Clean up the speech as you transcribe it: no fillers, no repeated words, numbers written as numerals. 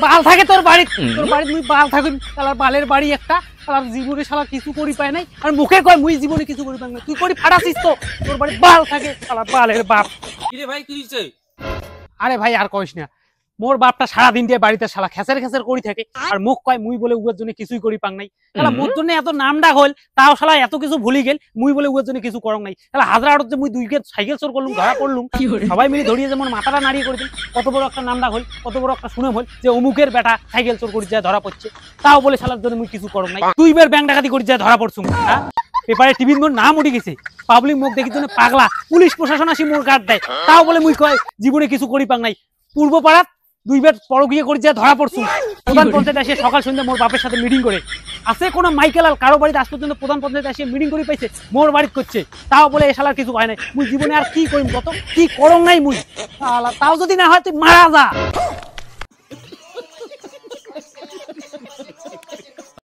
বাল থাকে তোর বাড়ি মুই বাল থাকুন শালার বালের বাড়ি একটা শালার জীবনে শালা কিছু করি পায় নাই আর মুখে কয় মুই জীবনে কিছু করি পাই না তুই করি ফাটাছিস তো তোর বাড়ি বাল থাকে শালার বালের বাপ। কিরে ভাই কি হইছে? আরে ভাই আর কইস না, মোর বাপটা সারাদিন দিয়ে বাড়িতে শালা খেসের খেসের করি থাকে আর মুখ কয় মুই বলে উয়ের জন্য কিছুই করি পাং নাই। শালা মোর জন্য এত নাম ডাক হল তাও শালা এত কিছু ভুলি গেল মুই বলে উয়ের জন্য কিছু করং নাই। শালা হাজার আড়ত যে মুই দুই গে সাইকেল চোর করলুম ধরা পড়লুম সবাই মিলে ধরিয়ে যেমন মাথাটা নাড়িয়ে করে দিল কত বড় একটা নাম ডাক হল কত বড় একটা শুনে হল যে অমুকের বেটা সাইকেল চোর করে যায় ধরা পড়ছে তাও বলে শালার জন্য মুই কিছু করং নাই। তুই বের ব্যাংক ডাকাতি করে যায় ধরা পড়ছুম হ্যাঁ পেপারে টিভির মোর নাম উঠে গেছে পাবলিক মুখ দেখি জন্য পাগলা পুলিশ প্রশাসন আসি মোর গার্ড দেয় তাও বলে মুই কয় জীবনে কিছু করি পাং নাই। পূর্ব পাড়াত দুই বের পরকিয়ে করে যা ধরা পড়ছুম প্রধান পঞ্চায়েত এসে সকাল সন্ধ্যা মোর বাপের সাথে মিটিং করে আছে কোনো মাইকেল আর কারো বাড়িতে আজ পর্যন্ত প্রধান পঞ্চায়েত এসে মিটিং করে পাইছে মোর বাড়িতে করছে তাও বলে এ শালার কিছু হয় নাই। মুই জীবনে আর কি করিম কত কি করং নাই মুই তাও যদি না হয় তুই মারা যা।